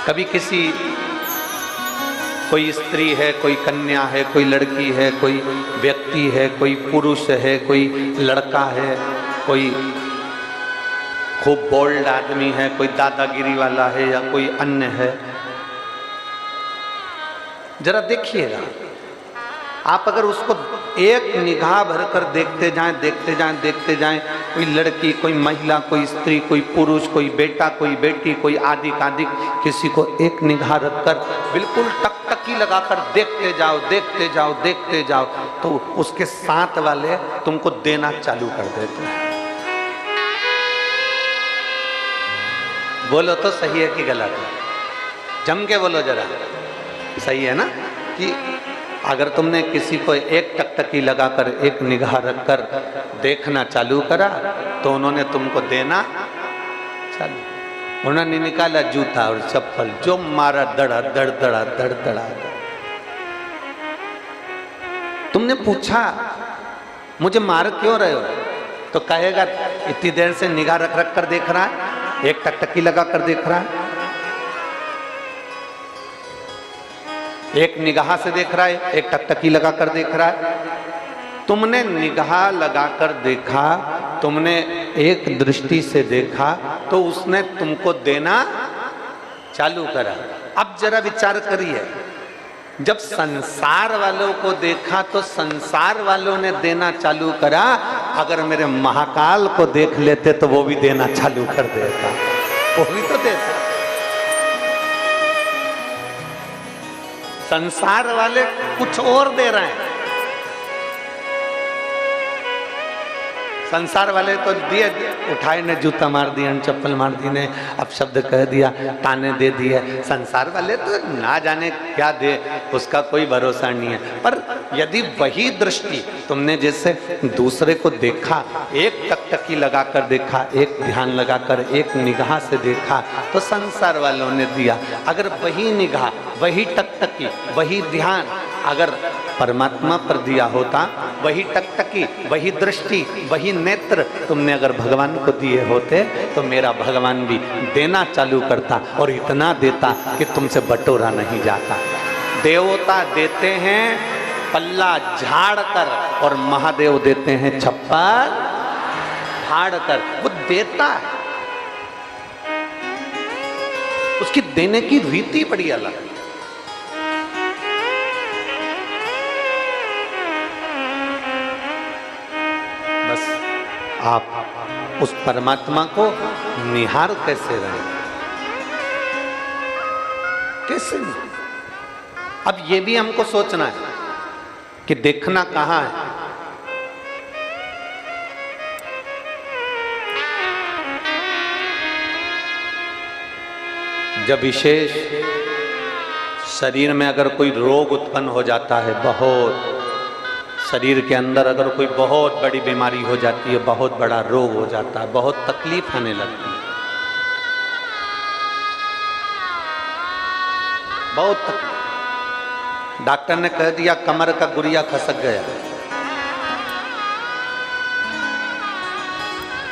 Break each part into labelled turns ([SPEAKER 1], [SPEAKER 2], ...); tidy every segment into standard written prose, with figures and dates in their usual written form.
[SPEAKER 1] कभी किसी कोई स्त्री है, कोई कन्या है, कोई लड़की है, कोई व्यक्ति है, कोई पुरुष है, कोई लड़का है, कोई खूब बोल्ड आदमी है, कोई दादागिरी वाला है या कोई अन्य है, जरा देखिएगा आप। अगर उसको एक निगाह भरकर देखते जाएं, देखते जाएं, देखते जाएं, कोई लड़की, कोई महिला, कोई स्त्री, कोई पुरुष, कोई बेटा, कोई बेटी, कोई आदि आदि, किसी को एक निगाह रखकर बिल्कुल टकटकी लगाकर देखते जाओ, देखते जाओ, देखते जाओ, तो उसके साथ वाले तुमको देना चालू कर देते हैं। बोलो तो सही है कि गलत है? जम के बोलो जरा, सही है ना? कि अगर तुमने किसी को एक टकटकी लगाकर, एक निगाह रखकर देखना चालू करा तो उन्होंने तुमको देना चालू। उन्होंने निकाला जूता और चप्पल, जो मारा दड़ा दड़ दड़ा दड़ दड़ा। तुमने पूछा मुझे मार क्यों रहे हो, तो कहेगा इतनी देर से निगाह रख रख कर देख रहा है, एक टकटकी लगा कर देख रहा है, एक निगाह से देख रहा है, एक टकटकी लगाकर देख रहा है। तुमने निगाह लगाकर देखा, तुमने एक दृष्टि से देखा, तो उसने तुमको देना चालू करा। अब जरा विचार करिए, जब संसार वालों को देखा तो संसार वालों ने देना चालू करा, अगर मेरे महाकाल को देख लेते तो वो भी देना चालू कर देता, वो भी तो देता। संसार वाले कुछ और दे रहे हैं, संसार वाले तो दिए, उठाए ने जूता मार दिया, चप्पल मार दी ने, अब शब्द कह दिया, ताने दे दिए। संसार वाले तो ना जाने क्या दे, उसका कोई भरोसा नहीं है। पर यदि वही दृष्टि तुमने जैसे दूसरे को देखा, एक टकटकी लगाकर देखा, एक ध्यान लगाकर, एक निगाह से देखा, तो संसार वालों ने दिया। अगर वही निगाह, वही टकटकी, वही ध्यान अगर परमात्मा पर दिया होता, वही टकटकी, वही दृष्टि, वही नेत्र तुमने अगर भगवान को दिए होते, तो मेरा भगवान भी देना चालू करता, और इतना देता कि तुमसे बटोरा नहीं जाता। देवता देते हैं पल्ला झाड़ कर, और महादेव देते हैं छप्पर फाड़ कर। वो देता है, उसकी देने की रीति बड़ी अलग है। आप उस परमात्मा को निहार कैसे रहे, कैसे नहीं? अब ये भी हमको सोचना है कि देखना कहां है। जब विशेष शरीर में अगर कोई रोग उत्पन्न हो जाता है, बहुत शरीर के अंदर अगर कोई बहुत बड़ी बीमारी हो जाती है, बहुत बड़ा रोग हो जाता है, बहुत तकलीफ आने लगती है, बहुत तकलीफ। डॉक्टर ने कह दिया कमर का गुरिया खसक गया,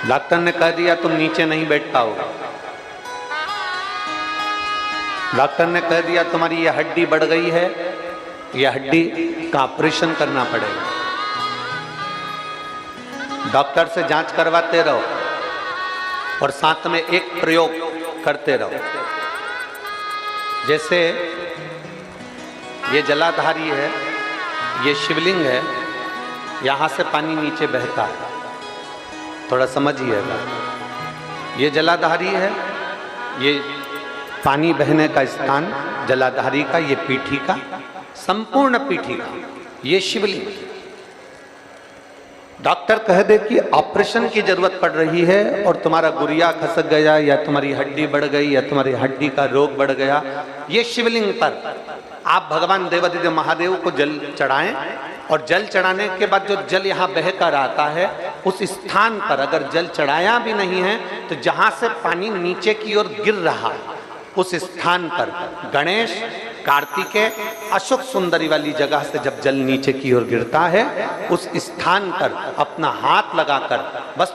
[SPEAKER 1] डॉक्टर ने कह दिया तुम नीचे नहीं बैठ पाओगे, डॉक्टर ने कह दिया तुम्हारी यह हड्डी बढ़ गई है, यह हड्डी का ऑपरेशन करना पड़ेगा। डॉक्टर से जांच करवाते रहो और साथ में एक प्रयोग करते रहो। जैसे ये जलाधारी है, ये शिवलिंग है, यहां से पानी नीचे बहता है, थोड़ा समझिएगा। ये जलाधारी है, ये पानी बहने का स्थान जलाधारी का, ये पीठी का, संपूर्ण पीठी का ये शिवलिंग। डॉक्टर कह दे कि ऑपरेशन की जरूरत पड़ रही है और तुम्हारा गुरिया खसक गया, या तुम्हारी हड्डी बढ़ गई, या तुम्हारी हड्डी का रोग बढ़ गया, ये शिवलिंग पर आप भगवान देवादिदेव महादेव को जल चढ़ाएं, और जल चढ़ाने के बाद जो जल यहाँ बह कर आता है, उस स्थान पर अगर जल चढ़ाया भी नहीं है तो जहां से पानी नीचे की ओर गिर रहा है, उस स्थान पर गणेश, कार्तिकेय, अशोक सुंदरी वाली जगह से जब जल नीचे की ओर गिरता है, उस स्थान पर अपना हाथ लगाकर बस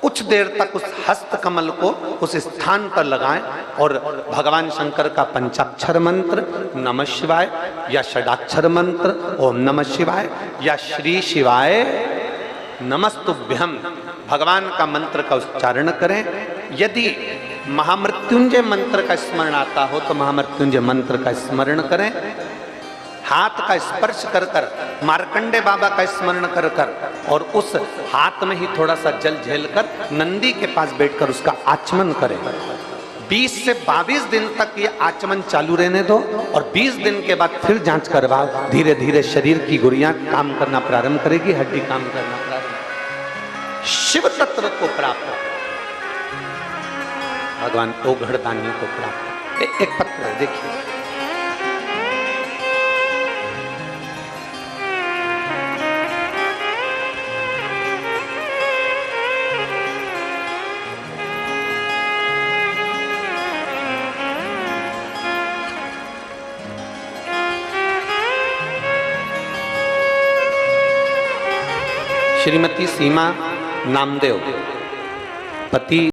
[SPEAKER 1] कुछ देर तक उस हस्त कमल को उस स्थान पर लगाएं और भगवान शंकर का पंचाक्षर मंत्र नमः शिवाय या षडाक्षर मंत्र ओम नमः शिवाय या श्री शिवाय नमस्तुभ्यम भगवान का मंत्र का उच्चारण करें। यदि महामृत्युंजय मंत्र का स्मरण आता हो तो महामृत्युंजय मंत्र का स्मरण करें। हाथ का स्पर्श कर कर मार्कंडे बाबा का स्मरण कर कर और उस हाथ में ही थोड़ा सा जल झेल कर नंदी के पास बैठकर उसका आचमन करें। 20 से 22 दिन तक ये आचमन चालू रहने दो और 20 दिन के बाद फिर जांच करवाओ। धीरे धीरे शरीर की गुड़ियां काम करना प्रारंभ करेगी, हड्डी काम करना प्रारंभ। शिव तत्व को प्राप्त, भगवान ओघड़दानी को प्राप्त। एक पत्र है, देखिए। श्रीमती सीमा नामदेव, पति